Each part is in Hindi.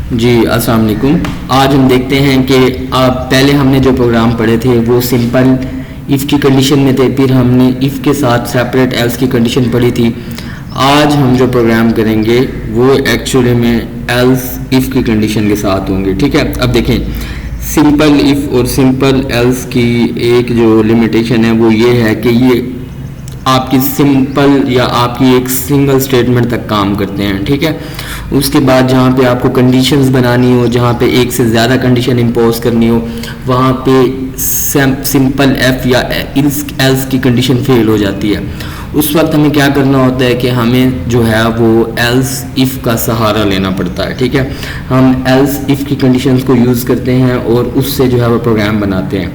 जी अस्सलाम वालेकुम। आज हम देखते हैं कि पहले हमने जो प्रोग्राम पढ़े थे वो सिंपल इफ़ की कंडीशन में थे, फिर हमने इफ़ के साथ सेपरेट एल्स की कंडीशन पढ़ी थी। आज हम जो प्रोग्राम करेंगे वो एक्चुअली में एल्स इफ़ की कंडीशन के साथ होंगे। ठीक है, अब देखें सिंपल इफ़ और सिंपल एल्स की एक जो लिमिटेशन है वो ये है कि ये आपकी सिंपल या आपकी एक सिंगल स्टेटमेंट तक काम करते हैं। ठीक है, उसके बाद जहाँ पे आपको कंडीशंस बनानी हो, जहाँ पे एक से ज़्यादा कंडीशन इम्पोज करनी हो, वहाँ पे सिंपल एफ या एल्स की कंडीशन फेल हो जाती है। उस वक्त हमें क्या करना होता है कि हमें जो है वो एल्स इफ़ का सहारा लेना पड़ता है। ठीक है, हम एल्स इफ़ की कंडीशंस को यूज़ करते हैं और उससे जो है वो प्रोग्राम बनाते हैं।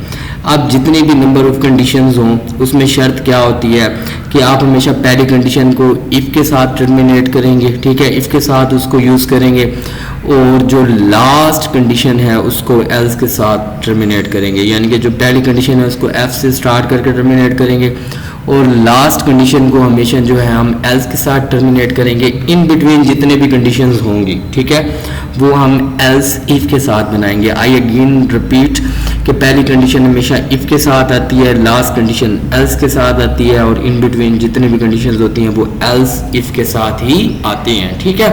अब जितने भी नंबर ऑफ़ कंडीशंस हों उसमें शर्त क्या होती है कि आप हमेशा पहली कंडीशन को इफ़ के साथ टर्मिनेट करेंगे। ठीक है, इफ़ के साथ उसको यूज़ करेंगे और जो लास्ट कंडीशन है उसको एल्स के साथ टर्मिनेट करेंगे, यानी कि जो पहली कंडीशन है उसको एफ से स्टार्ट करके टर्मिनेट करेंगे और लास्ट कंडीशन को हमेशा जो है हम एल्स के साथ टर्मिनेट करेंगे। इन बिटवीन जितने भी कंडीशंस होंगी, ठीक है, वो हम एल्स इफ़ के साथ बनाएंगे। आई अगेन रिपीट कि पहली कंडीशन हमेशा इफ़ के साथ आती है, लास्ट कंडीशन एल्स के साथ आती है और इन बिटवीन जितने भी कंडीशंस होती हैं वो एल्स इफ़ के साथ ही आती हैं। ठीक है,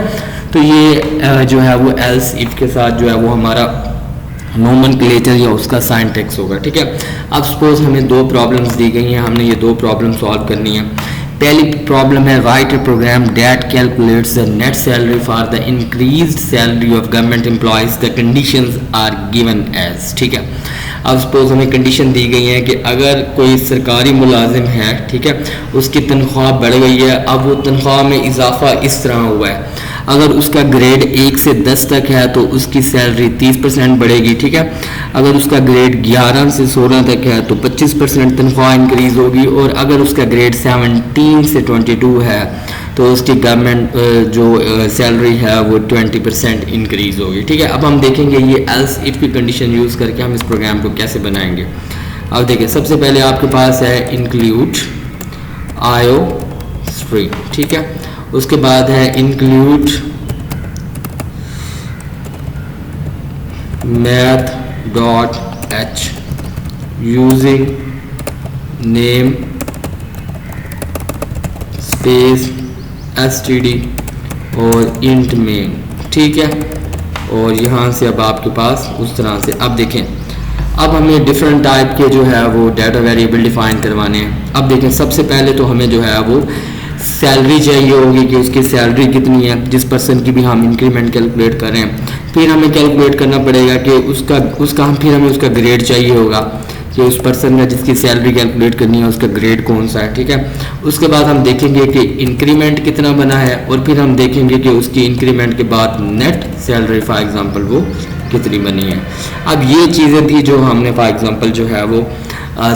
तो ये जो है वो एल्स इफ़ के साथ जो है वो हमारा नोमेनक्लेचर या उसका सिंटैक्स होगा। ठीक है, अब सपोज हमें दो प्रॉब्लम्स दी गई हैं, हमने ये दो प्रॉब्लम सॉल्व करनी है। पहली प्रॉब्लम है write a program that calculates the net salary for the increased salary of government employees, the conditions are given as. ठीक है, अब सपोज हमें कंडीशन दी गई है कि अगर कोई सरकारी मुलाजिम है, ठीक है, उसकी तनख्वाह बढ़ गई है, अब वो तनख्वाह में इजाफा इस तरह हुआ है, अगर उसका ग्रेड 1 से 10 तक है तो उसकी सैलरी 30% बढ़ेगी। ठीक है, अगर उसका ग्रेड 11 से 16 तक है तो 25% तनख्वाह इंक्रीज होगी और अगर उसका ग्रेड 17 से 22 है तो उसकी गवर्नमेंट जो सैलरी है वो 20% इंक्रीज होगी। ठीक है, अब हम देखेंगे ये एल्स इफ की कंडीशन यूज़ करके हम इस प्रोग्राम को कैसे बनाएंगे। अब देखिए सबसे पहले आपके पास है इंक्लूड आयो स्ट्रीम। ठीक है, उसके बाद है include math dot H using name space STD और इंट मेन। ठीक है, और यहाँ से अब आपके पास उस तरह से अब देखें अब हमें डिफरेंट टाइप के जो है वो डाटा वेरिएबल डिफाइन करवाने हैं। अब देखें सबसे पहले तो हमें जो है वो सैलरी चाहिए होगी कि उसकी सैलरी कितनी है जिस पर्सन की भी हम इंक्रीमेंट कैलकुलेट कर रहे हैं। फिर हमें कैलकुलेट करना पड़ेगा कि उसका फिर हमें उसका ग्रेड चाहिए होगा कि उस पर्सन का जिसकी सैलरी कैलकुलेट करनी है उसका ग्रेड कौन सा है। ठीक है, उसके बाद हम देखेंगे कि इंक्रीमेंट कितना बना है और फिर हम देखेंगे कि उसकी इंक्रीमेंट के बाद नेट सैलरी फॉर एग्जांपल वो कितनी बनी है। अब ये चीज़ें थी जो हमने फॉर एग्जांपल जो है वो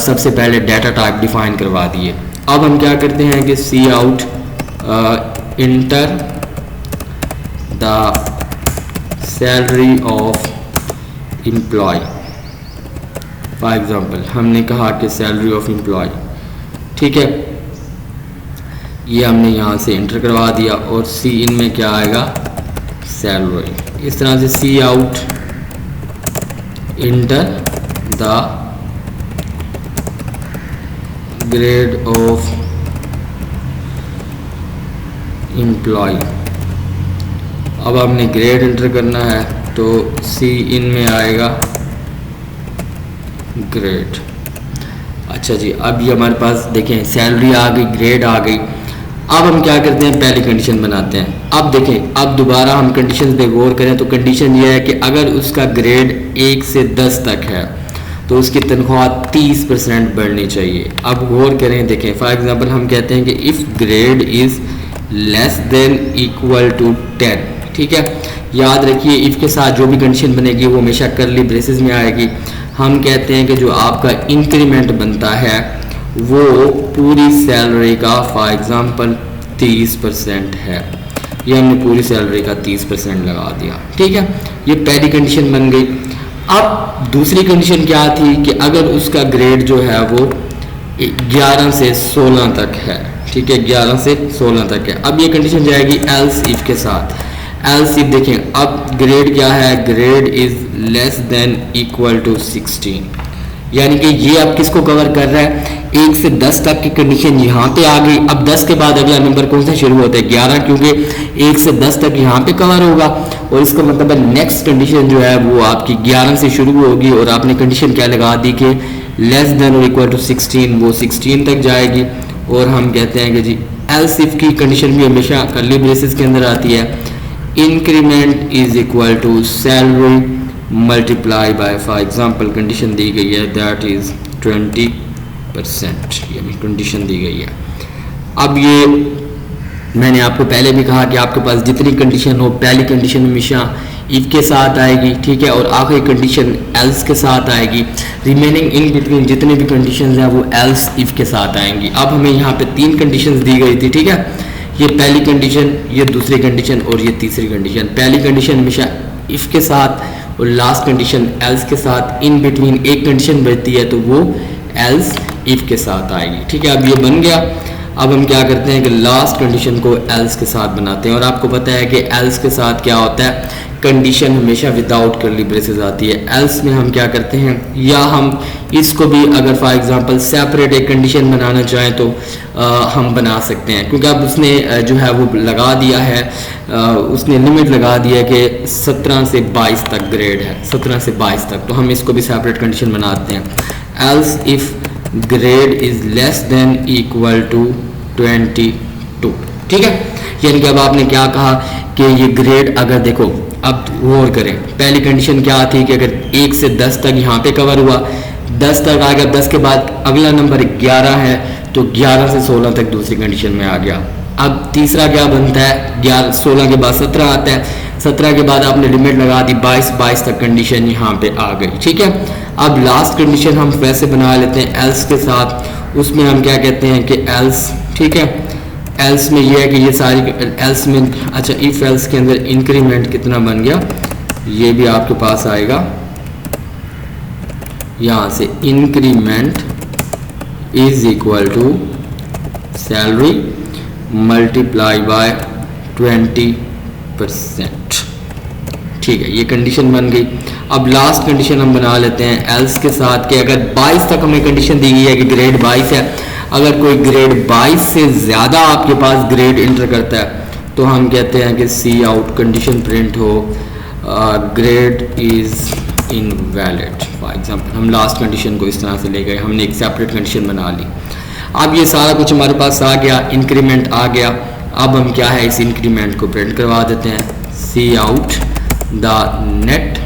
सबसे पहले डाटा टाइप डिफाइन करवा दिए। अब हम क्या करते हैं कि cout enter the salary of employ. For example हमने कहा कि सैलरी ऑफ एम्प्लॉय। ठीक है, ये हमने यहाँ से इंटर करवा दिया और सी इन में क्या आएगा सैलरी। इस तरह से cout enter the grade of employ. अब हमने ग्रेड एंटर करना है तो सी इन में आएगा ग्रेड। अच्छा जी, अब ये हमारे पास देखें सैलरी आ गई, ग्रेड आ गई। अब हम क्या करते हैं पहली कंडीशन बनाते हैं। अब देखें अब दोबारा हम कंडीशन पे गौर करें तो कंडीशन ये है कि अगर उसका ग्रेड 1 से 10 तक है तो उसकी तनख्वाह 30% बढ़नी चाहिए। अब गौर करें, देखें फॉर एग्जांपल हम कहते हैं कि if grade is less than equal to 10। ठीक है, याद रखिए इफ़ के साथ जो भी कंडीशन बनेगी वो हमेशा करली ब्रेसेस में आएगी। हम कहते हैं कि जो आपका इंक्रीमेंट बनता है वो पूरी सैलरी का फॉर एग्जांपल 30% है, ये हमने पूरी सैलरी का 30% लगा दिया। ठीक है, ये पहली कंडीशन बन गई। अब दूसरी कंडीशन क्या थी कि अगर उसका ग्रेड जो है वो 11 से 16 तक है। ठीक है, 11 से 16 तक है। अब ये कंडीशन जाएगी एल्स इफ के साथ। एल्स इफ देखें, अब ग्रेड क्या है, grade is less than equal to 16, यानी कि ये अब किसको कवर कर रहा है, 1 से 10 तक की कंडीशन यहाँ पे आ गई। अब 10 के बाद अगला नंबर कौन सा शुरू होता है, 11, क्योंकि 1 से 10 तक यहाँ पे कवर होगा, और इसका मतलब है नेक्स्ट कंडीशन जो है वो आपकी 11 से शुरू होगी, और आपने कंडीशन क्या लगा दी कि लेस देन और इक्वल टू 16, वो 16 तक जाएगी। और हम कहते हैं कि जी एल्स इफ की कंडीशन भी हमेशा कर्ली ब्रेसेस के अंदर आती है, increment is equal to salary multiply by, for example condition दी गई है दैट इज 20%, यानी कंडीशन दी गई है। अब ये मैंने आपको पहले भी कहा कि आपके पास जितनी कंडीशन हो, पहली कंडीशन हमेशा इफ के साथ आएगी, ठीक है, और आखिरी कंडीशन एल्स के साथ आएगी, रिमेनिंग इन बिटवीन जितने भी कंडीशंस हैं वो एल्स इफ के साथ आएंगी। अब हमें यहाँ पे 3 कंडीशंस दी गई थी, ठीक है, ये पहली कंडीशन, ये दूसरी कंडीशन और ये तीसरी कंडीशन। पहली कंडीशन हमेशा इफ के साथ और लास्ट कंडीशन एल्स के साथ, इन बिटवीन एक कंडीशन बचती है तो वो एल्स इफ के साथ आएगी, ठीक है। अब ये बन गया। अब हम क्या करते हैं कि लास्ट कंडीशन को एल्स के साथ बनाते हैं, और आपको पता है कि एल्स के साथ क्या होता है, कंडीशन हमेशा विदाउट कर्ली ब्रेसेस आती है। एल्स में हम क्या करते हैं, या हम इसको भी अगर फॉर एग्जांपल सेपरेट एक कंडीशन बनाना चाहें तो हम बना सकते हैं, क्योंकि अब उसने जो है वो लगा दिया है, उसने लिमिट लगा दिया है कि 17 से 22 तक ग्रेड है, 17 से 22 तक, तो हम इसको भी सेपरेट कंडीशन बनाते हैं। Else if grade is less than equal to 22, ठीक है। यानी कि अब आपने क्या कहा कि ये ग्रेड, अगर देखो अब गौर करें, पहली कंडीशन क्या थी कि अगर 1 से 10 तक यहाँ पे कवर हुआ, 10 तक आ गया, 10 के बाद अगला नंबर 11 है तो 11 से 16 तक दूसरी कंडीशन में आ गया। अब तीसरा क्या बनता है, 16 के बाद 17 आता है, 17 के बाद आपने लिमिट लगा दी 22 तक कंडीशन यहाँ पे आ गई, ठीक है। अब लास्ट कंडीशन हम वैसे बना लेते हैं एल्स के साथ, उसमें हम क्या कहते हैं कि एल्स, ठीक है, एल्स में ये है कि ये सारी एल्स में, अच्छा इफ एल्स के अंदर इंक्रीमेंट कितना बन गया, ये भी आपके पास आएगा, यहाँ से increment is equal to salary multiply by 20%, ठीक है, ये कंडीशन बन गई। अब लास्ट कंडीशन हम बना लेते हैं एल्स के साथ कि अगर 22 तक हमें कंडीशन दी गई है कि ग्रेड 22 है, अगर कोई ग्रेड 22 से ज़्यादा आपके पास ग्रेड इंटर करता है तो हम कहते हैं कि सी आउट कंडीशन प्रिंट हो grade is invalid. For example हम लास्ट कंडीशन को इस तरह से ले गए, हमने एक सेपरेट कंडीशन बना ली। अब ये सारा कुछ हमारे पास आ गया, इंक्रीमेंट आ गया। अब हम क्या है, इस इंक्रीमेंट को प्रिंट करवा देते हैं, सी आउट द नेट।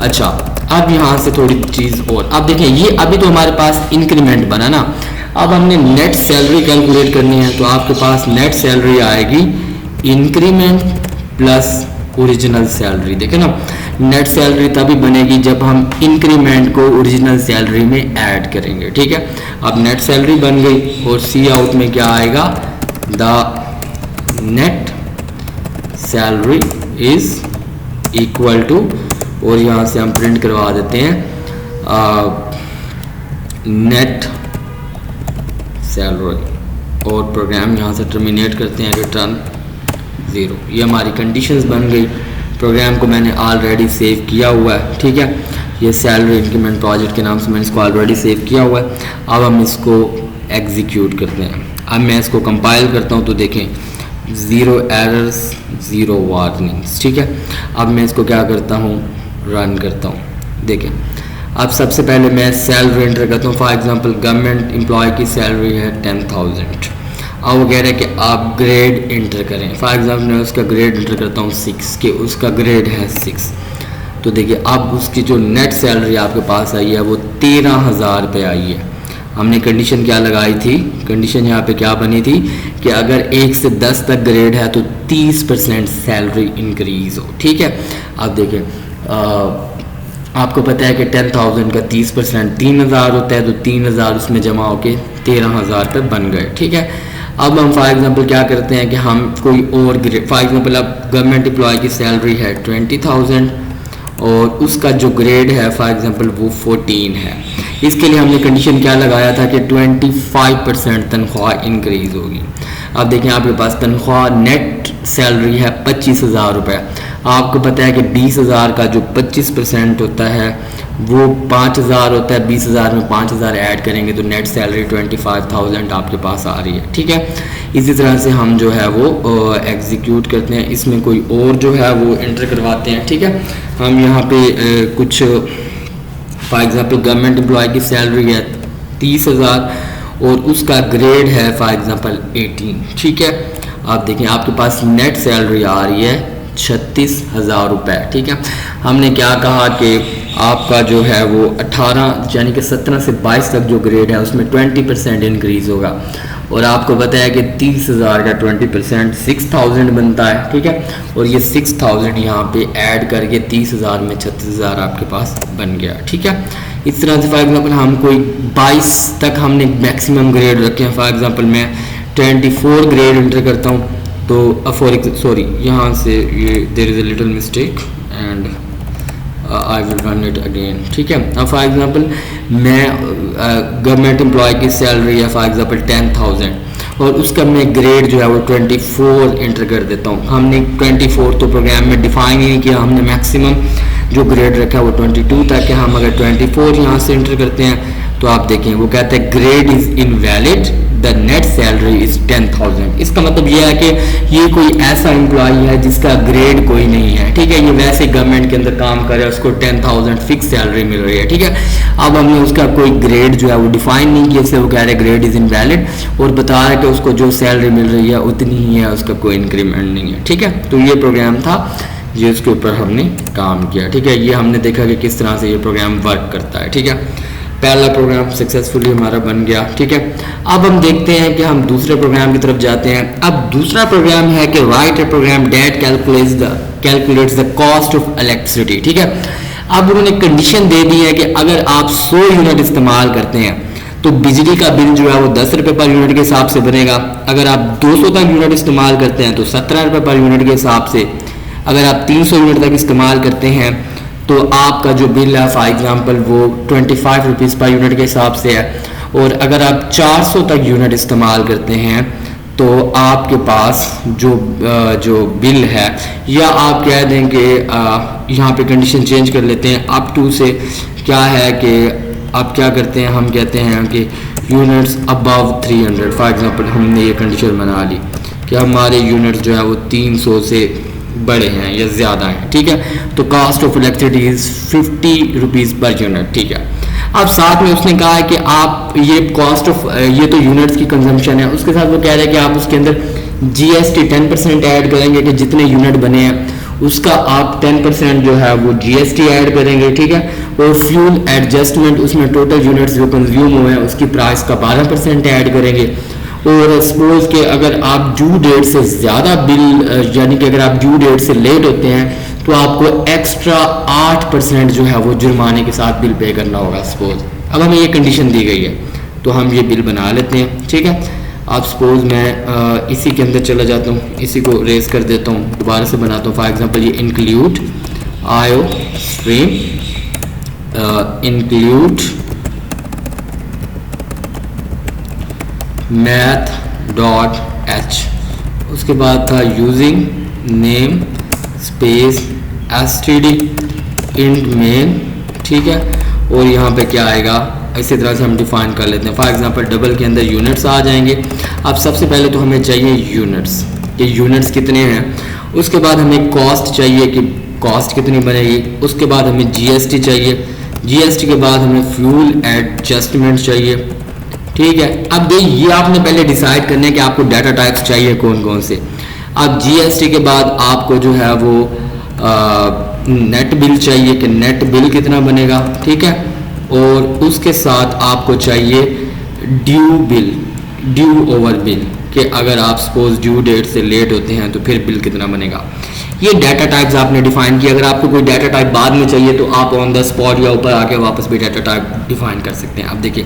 अच्छा, अब यहाँ से थोड़ी चीज़ और, अब देखें ये अभी तो हमारे पास इंक्रीमेंट बना ना, अब हमने नेट सैलरी कैलकुलेट करनी है, तो आपके पास नेट सैलरी आएगी इंक्रीमेंट प्लस ओरिजिनल सैलरी। देखें ना, नेट सैलरी तभी बनेगी जब हम इंक्रीमेंट को ओरिजिनल सैलरी में ऐड करेंगे, ठीक है। अब नेट सैलरी बन गई और सी आउट में क्या आएगा, the net salary is equal to, और यहाँ से हम प्रिंट करवा देते हैं नेट सैलरी, और प्रोग्राम यहाँ से टर्मिनेट करते हैं, रिटर्न 0। ये हमारी कंडीशंस बन गई। प्रोग्राम को मैंने ऑलरेडी सेव किया हुआ है, ठीक है, ये सैलरी इंक्रीमेंट प्रोजेक्ट के नाम से मैंने इसको ऑलरेडी सेव किया हुआ है। अब हम इसको एग्जीक्यूट करते हैं। अब मैं इसको कंपाइल करता हूँ तो देखें 0 एरर्स 0 वार्निंग्स, ठीक है। अब मैं इसको क्या करता हूँ, रन करता हूँ। देखें अब सबसे पहले मैं सैलरी एंटर करता हूँ, फॉर एग्जांपल गवर्नमेंट एम्प्लॉय की सैलरी है 10,000। अब वो कह रहे हैं कि आप ग्रेड एंटर करें, फॉर एग्जांपल मैं उसका ग्रेड एंटर करता हूँ 6, कि उसका ग्रेड है 6। तो देखिए अब उसकी जो नेट सैलरी आपके पास आई है वो 13,000 रुपये आई है। हमने कंडीशन क्या लगाई थी, कंडीशन यहाँ पे क्या बनी थी कि अगर 1 से 10 तक ग्रेड है तो 30% सैलरी इंक्रीज हो, ठीक है। अब देखें आपको पता है कि 10,000 का 30% 3,000 होता है, तो 3,000 उसमें जमा होके 13,000 पे बन गए, ठीक है। अब हम फॉर एग्जांपल क्या करते हैं कि हम कोई और ग्रेड, फॉर एग्जांपल अब गवर्नमेंट एम्प्लॉय की सैलरी है 20,000 और उसका जो ग्रेड है फॉर एग्जांपल वो 14 है। इसके लिए हमने कंडीशन क्या लगाया था कि 25% तनख्वाह इंक्रीज़ होगी। अब देखें आपके पास तनख्वाह नेट सैलरी है 25,000 रुपये। आपको पता है कि 20,000 का जो 25% होता है वो 5,000 होता है। 20,000 में 5,000 ऐड करेंगे तो नेट सैलरी 25,000 आपके पास आ रही है। ठीक है, इसी तरह से हम जो है वो एग्जीक्यूट करते हैं। इसमें कोई और जो है वो एंटर करवाते हैं। ठीक है, हम यहाँ पे कुछ फॉर एग्जांपल गवर्नमेंट एम्प्लॉय की सैलरी है 30,000 और उसका ग्रेड है फॉर एग्जांपल 18। ठीक है, आप देखें आपके पास नेट सैलरी आ रही है 36,000 रुपये। ठीक है, हमने क्या कहा कि आपका जो है वो 18 यानी कि 17 से 22 तक जो ग्रेड है उसमें 20% इंक्रीज़ होगा। और आपको पता है कि 30,000 का 20% 6,000 बनता है। ठीक है, और ये 6,000 यहाँ पे ऐड करके 30,000 में 36,000 आपके पास बन गया। ठीक है, इस तरह से फॉर एग्जांपल हम कोई 22 तक हमने मैक्सिमम ग्रेड रखे हैं। फॉर एग्जांपल मैं 24 ग्रेड एंटर करता हूँ तो सॉरी यहाँ से ये there is a little mistake and I will run it again. ठीक है, अब फॉर एग्जांपल मैं गवर्नमेंट एम्प्लॉय की सैलरी है फॉर एग्जांपल 10,000 और उसका मैं ग्रेड जो है वो 24 एंटर कर देता हूँ। हमने 24 तो प्रोग्राम में डिफाइन ही नहीं किया, हमने मैक्सिमम जो ग्रेड रखा है वो 22 तक है। हम अगर 24 यहाँ से एंटर करते हैं तो आप देखें वो कहते हैं grade is invalid, the net salary is 10,000। इसका मतलब ये है कि ये कोई ऐसा एम्प्लॉय है जिसका ग्रेड कोई नहीं है। ठीक है, ये वैसे गवर्नमेंट के अंदर काम कर रहा है, उसको 10,000 फिक्स सैलरी मिल रही है। ठीक है, अब हमने उसका कोई ग्रेड जो है वो डिफाइन नहीं किया, इसलिए वो कह रहे हैं ग्रेड इज़ इनवैलिड और बता रहा है कि उसको जो सैलरी मिल रही है उतनी ही है, उसका कोई इंक्रीमेंट नहीं है। ठीक है, तो ये प्रोग्राम था ये उसके ऊपर हमने काम किया। ठीक है, ये हमने देखा कि किस तरह से ये प्रोग्राम वर्क करता है। ठीक है, पहला प्रोग्राम सक्सेसफुली हमारा बन गया। ठीक है, अब हम देखते हैं कि हम दूसरे प्रोग्राम की तरफ जाते हैं। अब दूसरा प्रोग्राम है कि write a program that calculates the cost of electricity. ठीक है, अब उन्होंने कंडीशन दे दी है कि अगर आप 100 यूनिट इस्तेमाल करते हैं तो बिजली का बिल जो है वो 10 रुपये पर यूनिट के हिसाब से बनेगा। अगर आप 200 तक यूनिट इस्तेमाल करते हैं तो 17 रुपये पर यूनिट के हिसाब से। अगर आप 300 यूनिट तक इस्तेमाल करते हैं तो आपका जो बिल है फॉर एग्जांपल वो 25 रुपीज़ पर यूनिट के हिसाब से है। और अगर आप 400 तक यूनिट इस्तेमाल करते हैं तो आपके पास जो बिल है, या आप कह दें कि यहाँ पे कंडीशन चेंज कर लेते हैं अप टू से, क्या है कि आप क्या करते हैं, हम कहते हैं कि यूनिट्स अबव 300। फॉर एग्जांपल हमने ये कंडीशन बना ली कि हमारे यूनिट्स जो है वो 300 से बड़े हैं या ज़्यादा हैं। ठीक है, तो cost of electricity is 50 rupees per unit. ठीक है, अब साथ में उसने कहा है कि आप ये कॉस्ट ऑफ ये तो यूनिट्स की कंजम्पशन है, उसके साथ वो कह रहे हैं कि आप उसके अंदर जीएसटी 10% ऐड करेंगे कि जितने यूनिट बने हैं उसका आप 10% जो है वो जीएसटी ऐड करेंगे। ठीक है, और फ्यूल एडजस्टमेंट उसमें टोटल यूनिट्स जो कंज्यूम हुए हैं उसकी प्राइस का 12% ऐड करेंगे। और सपोज कि अगर आप ड्यू डेट से ज़्यादा बिल यानी कि अगर आप ड्यू डेट से लेट होते हैं तो आपको एक्स्ट्रा 8% जो है वो जुर्माने के साथ बिल पे करना होगा। सपोज अब हमें ये कंडीशन दी गई है तो हम ये बिल बना लेते हैं। ठीक है, अब सपोज मैं इसी के अंदर चला जाता हूँ, इसी को रेज कर देता हूँ, दोबारा से बनाता हूँ। फॉर एग्जांपल ये इंक्लूड आयो स्ट्रीम इंक्लूड math.h, उसके बाद था using name space std int main. ठीक है, और यहाँ पे क्या आएगा इसी तरह से हम डिफाइन कर लेते हैं। फॉर एग्जांपल डबल के अंदर यूनिट्स आ जाएंगे। अब सबसे पहले तो हमें चाहिए यूनिट्स, कि यूनिट्स कितने हैं। उसके बाद हमें कॉस्ट चाहिए कि कॉस्ट कितनी बनेगी। उसके बाद हमें जीएसटी चाहिए, जीएसटी के बाद हमें फ्यूल एडजस्टमेंट चाहिए। ठीक है, अब ये आपने पहले डिसाइड करना है कि आपको डाटा टाइप्स चाहिए कौन कौन से। अब जीएसटी के बाद आपको जो है वो नेट बिल चाहिए कि नेट बिल कितना बनेगा। ठीक है, और उसके साथ आपको चाहिए due bill, due over bill, कि अगर आप सपोज ड्यू डेट से लेट होते हैं तो फिर बिल कितना बनेगा। ये डाटा टाइप्स आपने डिफाइन किया। अगर आपको कोई डाटा टाइप बाद में चाहिए तो आप ऑन द स्पॉट या ऊपर आके वापस भी डाटा टाइप डिफाइन कर सकते हैं। अब देखिए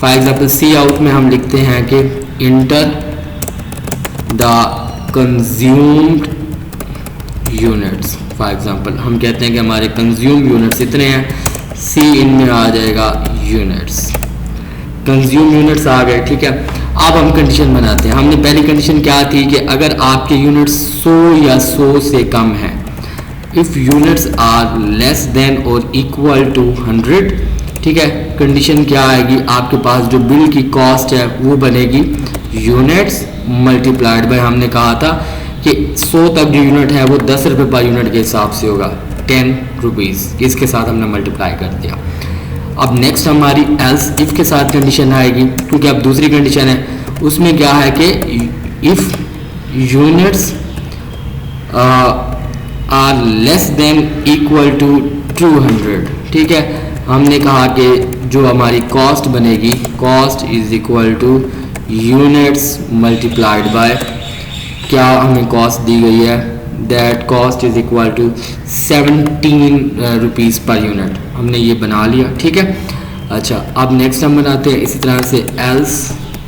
फॉर एग्जांपल सी आउट में हम लिखते हैं कि enter the consumed units. For example हम कहते हैं कि हमारे कंज्यूम यूनिट्स इतने हैं, सी इनमें आ जाएगा यूनिट्स, कंज्यूम यूनिट्स आ गए। ठीक है, अब हम कंडीशन बनाते हैं। हमने पहली कंडीशन क्या थी कि अगर आपके यूनिट्स 100 या 100 से कम है, if units are less than और इक्वल टू 100, ठीक है, कंडीशन क्या आएगी, आपके पास जो बिल की कॉस्ट है वो बनेगी यूनिट्स मल्टीप्लाइड बाय, हमने कहा था कि 100 तक जो यूनिट है वो 10 रुपये पर यूनिट के हिसाब से होगा, 10 रुपीज़, इसके साथ हमने मल्टीप्लाई कर दिया। अब नेक्स्ट हमारी एल्स इफ़ के साथ कंडीशन आएगी, क्योंकि अब दूसरी कंडीशन है, उसमें क्या है कि if units are less than equal to 200, ठीक है, हमने कहा कि जो हमारी कॉस्ट बनेगी, cost is equal to units multiplied by, क्या हमें कॉस्ट दी गई है, that cost is equal to 17 rupees per unit, हमने ये बना लिया। ठीक है, अच्छा अब नेक्स्ट हम बनाते हैं इसी तरह से एल्स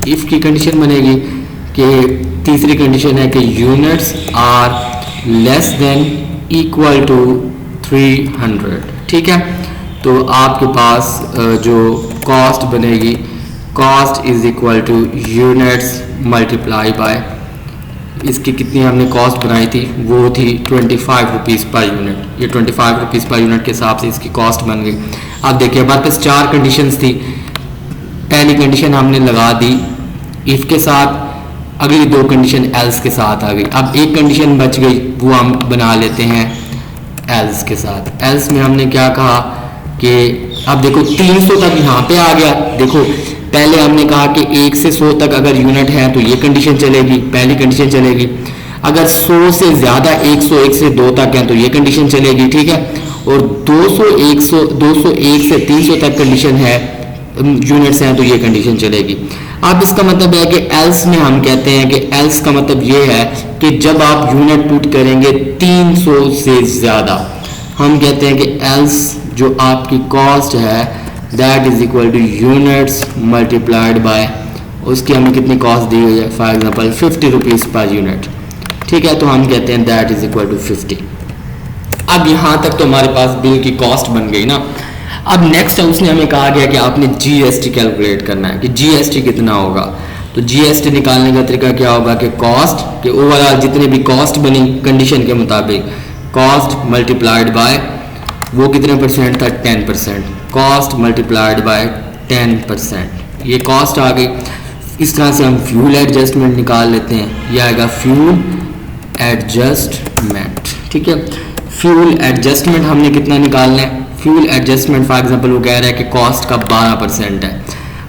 इफ़ की कंडीशन बनेगी कि तीसरी कंडीशन है कि units are less than equal to 300, ठीक है, तो आपके पास जो कॉस्ट बनेगी, cost is equal to units multiply by, इसकी कितनी हमने कॉस्ट बनाई थी, वो थी 25 रुपीज़ पर यूनिट, ये 25 रुपीज़ पर यूनिट के हिसाब से इसकी कॉस्ट बन गई। अब देखिए हमारे पास 4 कंडीशंस थी, पहली कंडीशन हमने लगा दी इफ़ के साथ, अगली 2 कंडीशन एल्स के साथ आ गई, अब एक कंडीशन बच गई, वो हम बना लेते हैं एल्स के साथ। एल्स में हमने क्या कहा कि अब देखो 300 तक यहाँ पे आ गया, देखो पहले हमने कहा कि 1 से 100 तक अगर यूनिट है तो ये कंडीशन चलेगी, पहली कंडीशन चलेगी, अगर 100 से ज़्यादा 101 से 2 तक है तो ये कंडीशन चलेगी, ठीक है, और 201 से 300 तक कंडीशन है, यूनिट्स हैं तो ये कंडीशन चलेगी। अब इसका मतलब है कि एल्स में हम कहते हैं कि एल्स का मतलब ये है कि जब आप यूनिट पुट करेंगे 300 से ज़्यादा, हम कहते हैं कि एल्स जो आपकी कॉस्ट है that is equal to units multiplied bye, उसकी हमें कितनी कॉस्ट दी हुई है, for example 50 rupees per unit, ठीक है, तो हम कहते हैं दैट इज इक्वल टू 50। अब यहाँ तक तो हमारे पास बिल की कॉस्ट बन गई ना। अब नेक्स्ट उसने हमें कहा गया कि आपने जीएसटी कैलकुलेट करना है कि जीएसटी कितना होगा, तो जीएसटी निकालने का तरीका क्या होगा कि कॉस्ट के ओवरऑल जितने भी कॉस्ट बनी कंडीशन के मुताबिक, कॉस्ट मल्टीप्लाइड बाय वो कितने परसेंट था, 10%, कॉस्ट मल्टीप्लाइड बाय 10%, ये कॉस्ट आ गई। इस तरह से हम फ्यूल एडजस्टमेंट निकाल लेते हैं, यह आएगा फ्यूल एडजस्टमेंट, ठीक है, फ्यूल एडजस्टमेंट हमने कितना निकालना है, फ्यूल एडजस्टमेंट फॉर एग्जांपल वो कह रहा है कि कॉस्ट का 12% है,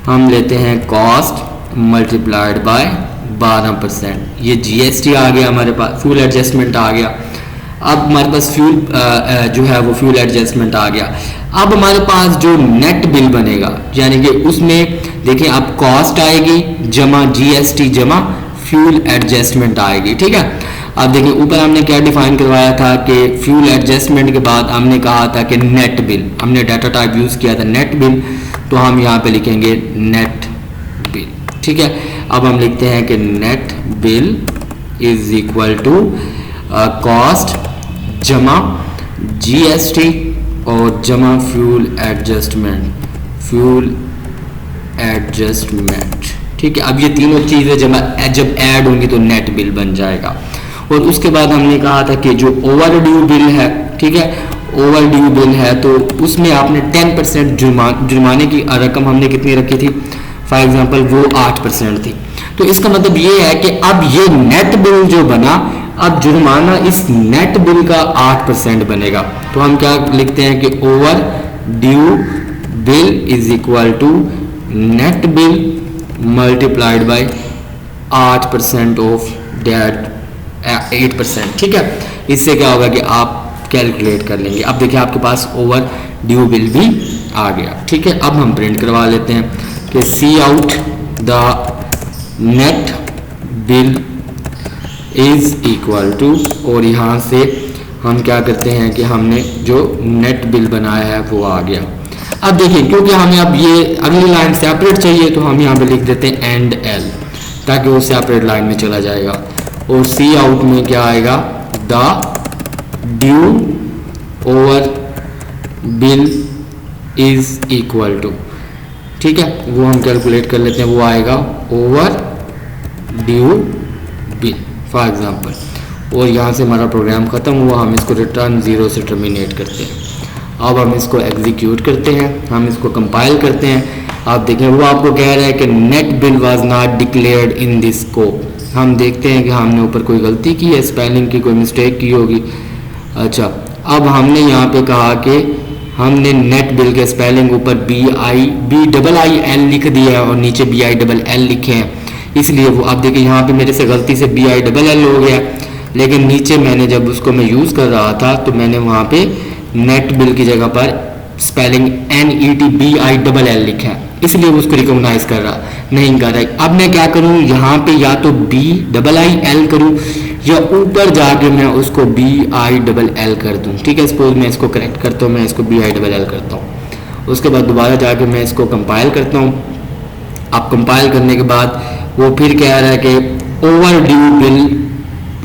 हम लेते हैं कॉस्ट मल्टीप्लाइड बाय 12%, ये जीएसटी आ गया हमारे पास, फ्यूल एडजस्टमेंट आ गया। अब हमारे पास फ्यूल जो है वो फ्यूल एडजस्टमेंट आ गया। अब हमारे पास जो नेट बिल बनेगा, यानी कि उसमें देखिए अब कॉस्ट आएगी जमा जीएसटी जमा फ्यूल एडजस्टमेंट आएगी, ठीक है। अब देखिए ऊपर हमने क्या डिफाइन करवाया था कि फ्यूल एडजस्टमेंट के बाद हमने कहा था कि नेट बिल, हमने डाटा टाइप यूज़ किया था नेट बिल, तो हम यहाँ पे लिखेंगे नेट बिल, ठीक है। अब हम लिखते हैं कि net bill is equal to cost जमा जीएसटी और जमा फ्यूल एडजस्टमेंट, ठीक है। अब ये तीनों चीज़ें जब ऐड होंगी तो नेट बिल बन जाएगा। और उसके बाद हमने कहा था कि जो ओवर ड्यू बिल है, ठीक है, ओवर ड्यू बिल है तो उसमें आपने 10% जुर्माने की रकम हमने कितनी रखी थी, फॉर एग्जांपल वो 8% थी। तो इसका मतलब ये है कि अब ये नेट बिल जो बना, अब जुर्माना इस नेट बिल का 8% बनेगा। तो हम क्या लिखते हैं कि overdue bill is equal to net bill multiplied by 8% of date 8%, ठीक है। इससे क्या होगा कि आप कैलकुलेट कर लेंगे। अब देखिए आपके पास ओवर ड्यू बिल भी आ गया, ठीक है। अब हम प्रिंट करवा लेते हैं कि cout the net bill is equal to, और यहाँ से हम क्या करते हैं कि हमने जो नेट बिल बनाया है वो आ गया। अब देखिए क्योंकि हमें अब ये अगली लाइन सेपरेट चाहिए तो हम यहाँ पे लिख देते हैं एंड एल, ताकि वो सेपरेट लाइन में चला जाएगा। और सी आउट में क्या आएगा, the due over bill is equal to, ठीक है, वो हम कैलकुलेट कर लेते हैं, वो आएगा over due bill for example. और यहाँ से हमारा प्रोग्राम ख़त्म हुआ, हम इसको रिटर्न 0 से टर्मिनेट करते हैं। अब हम इसको एग्जीक्यूट करते हैं, हम इसको कंपाइल करते हैं। आप देखें वो आपको कह रहा है कि net bill was not declared in this scope. हम देखते हैं कि हमने ऊपर कोई गलती की है, स्पेलिंग की कोई मिस्टेक की होगी। अच्छा, अब हमने यहाँ पे कहा कि हमने नेट बिल के स्पेलिंग ऊपर BIBIL लिख दिया है और नीचे BILL लिखे हैं, इसलिए वो आप देखिए यहाँ पे मेरे से गलती से BILL हो गया, लेकिन नीचे मैंने जब उसको मैं यूज़ कर रहा था तो मैंने वहाँ पे नेट बिल की जगह पर स्पेलिंग NETBILL लिखा है, इसलिए उसको रिकॉग्नाइज कर रहा नहीं कर रहा है। अब मैं क्या करूँ, यहाँ पे या तो BIIL करूँ या ऊपर जाके मैं उसको BILL कर दूँ, ठीक है। सपोज मैं इसको करेक्ट करता हूँ, मैं इसको BILL करता हूँ, उसके बाद दोबारा जाके मैं इसको कंपाइल करता हूँ। अब कंपाइल करने के बाद वो फिर कह रहा है कि overdue bill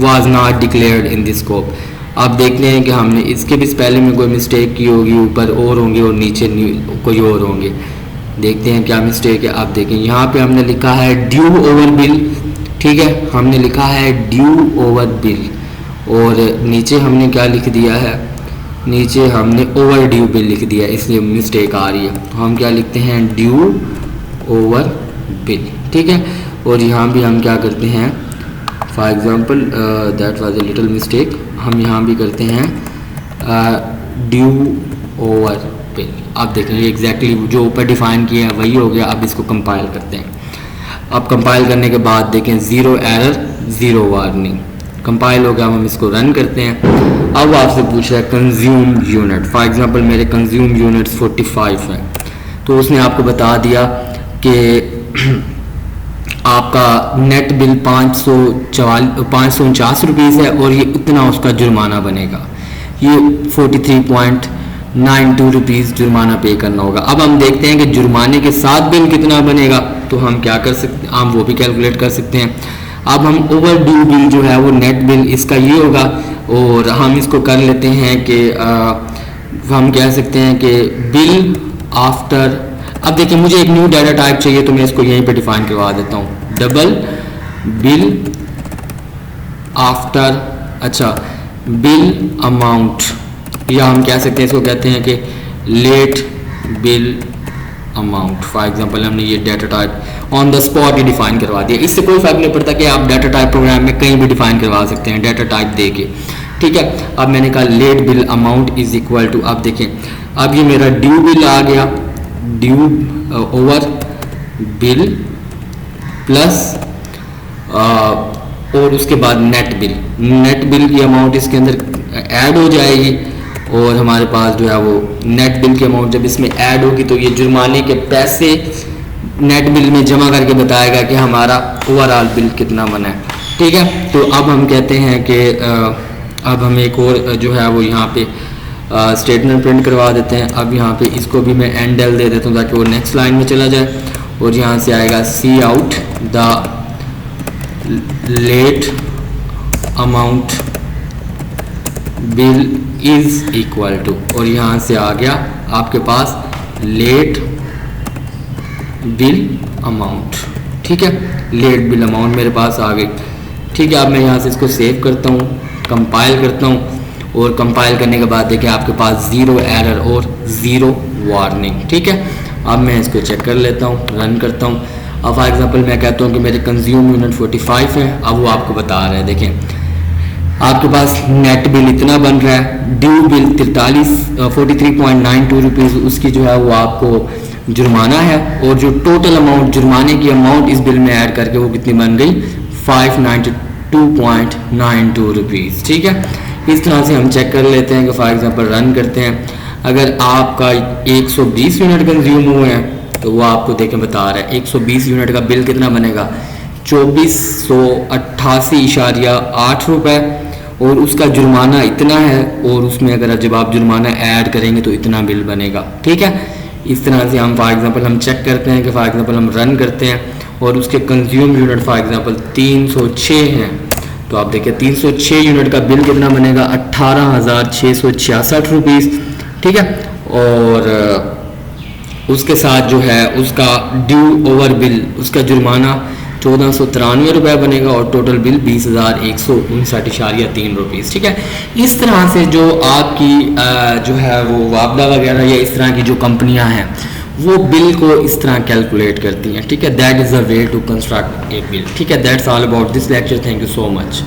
was not declared in this scope. आप देखते हैं कि हमने इसके भी स्पेलिंग में कोई मिस्टेक की होगी, ऊपर और होंगे और नीचे कोई और होंगे। देखते हैं क्या मिस्टेक है। आप देखें यहाँ पे हमने लिखा है ड्यू ओवर बिल, ठीक है, हमने लिखा है ड्यू ओवर बिल, और नीचे हमने क्या लिख दिया है, नीचे हमने ओवर ड्यू बिल लिख दिया, इसलिए मिस्टेक आ रही है। तो हम क्या लिखते हैं, ड्यू ओवर बिल, ठीक है। और यहाँ भी हम क्या करते हैं, for example that was a little mistake, हम यहाँ भी करते हैं ड्यू ओवर बिल। आप देखेंगे एग्जैक्टली जो ऊपर डिफाइन किया है वही हो गया। अब इसको कंपाइल करते हैं। अब कंपाइल करने के बाद देखें 0 एरर 0 वार्निंग, कंपाइल हो गया। हम इसको रन करते हैं। अब आपसे पूछ रहा है कंज्यूम यूनिट, फॉर एग्जांपल मेरे कंज्यूम यूनिट्स 45 हैं, तो उसने आपको बता दिया कि आपका नेट बिल 549 रुपीज़ है और ये इतना उसका जुर्माना बनेगा, ये 43.92 रुपीज़ जुर्माना पे करना होगा। अब हम देखते हैं कि जुर्माने के साथ बिल कितना बनेगा, तो हम क्या कर सकते हैं, हम वो भी कैलकुलेट कर सकते हैं। अब हम ओवर ड्यू बिल जो है वो नेट बिल इसका ये होगा, और हम इसको कर लेते हैं कि हम कह सकते हैं कि बिल आफ्टर, अब देखिए मुझे एक न्यू डाटा टाइप चाहिए तो मैं इसको यहीं पे डिफाइन करवा देता हूँ, डबल बिल आफ्टर, अच्छा बिल अमाउंट, या हम कह सकते हैं इसको कहते हैं कि late bill amount. For example हमने ये data type on the spot ही डिफाइन करवा दिया। इससे कोई फर्क नहीं पड़ता कि आप डाटा टाइप प्रोग्राम में कहीं भी डिफाइन करवा सकते हैं डाटा टाइप दे के, ठीक है। अब मैंने कहा late bill amount is equal to, अब देखें अब ये मेरा ड्यू बिल आ गया, ड्यू ओवर बिल प्लस और उसके बाद नेट बिल की अमाउंट इसके अंदर ऐड हो जाएगी, और हमारे पास जो है वो नेट बिल की अमाउंट जब इसमें ऐड होगी तो ये जुर्माने के पैसे नेट बिल में जमा करके बताएगा कि हमारा ओवरऑल बिल कितना बना है, ठीक है। तो अब हम कहते हैं कि अब हम एक और जो है वो यहाँ पे स्टेटमेंट प्रिंट करवा देते हैं। अब यहाँ पे इसको भी मैं एंड डेल दे देता हूँ ताकि वो नेक्स्ट लाइन में चला जाए, और यहाँ से आएगा cout the late amount bill is equal to, और यहाँ से आ गया आपके पास लेट बिल अमाउंट, ठीक है, लेट बिल अमाउंट मेरे पास आ गई, ठीक है। अब मैं यहाँ से इसको सेव करता हूँ, कंपाइल करता हूँ, और कंपाइल करने के बाद देखिए आपके पास 0 एरर और 0 वार्निंग, ठीक है। अब मैं इसको चेक कर लेता हूँ, रन करता हूँ। अब फॉर एग्जांपल मैं कहता हूँ कि मेरे कंज्यूम यूनिट 45 है, अब वो आपको बता रहा है, देखें आपके पास नेट बिल इतना बन रहा है, ड्यू बिल 43.92 रुपीज़ उसकी जो है वो आपको जुर्माना है, और जो टोटल अमाउंट जुर्माने की अमाउंट इस बिल में ऐड करके वो कितनी बन गई 592.92 रुपीज़, ठीक है। इस तरह से हम चेक कर लेते हैं कि फॉर एग्जांपल रन करते हैं, अगर आपका 120 यूनिट कंज्यूम हुए हैं तो वो आपको देखें बता रहा है 120 यूनिट का बिल कितना बनेगा 2488.8 रुपये, और उसका जुर्माना इतना है, और उसमें अगर जब आप जुर्माना ऐड करेंगे तो इतना बिल बनेगा, ठीक है। इस तरह से हम फॉर एग्जांपल हम चेक करते हैं कि फॉर एग्जांपल हम रन करते हैं और उसके कंज्यूम यूनिट फॉर एग्जांपल 306 हैं, तो आप देखिए 306 यूनिट का बिल कितना बनेगा, 18,666 रुपीज़, ठीक है। और उसके साथ जो है उसका ड्यू ओवर बिल, उसका जुर्माना 1493 रुपये बनेगा और टोटल बिल 20,159.3 रुपीज़, ठीक है। इस तरह से जो आपकी जो है वो वापदा वगैरह या इस तरह की जो कंपनियां हैं वो बिल को इस तरह कैलकुलेट करती हैं, ठीक है। That is a way to construct a bill, ठीक है। That's all about this lecture, thank you so much.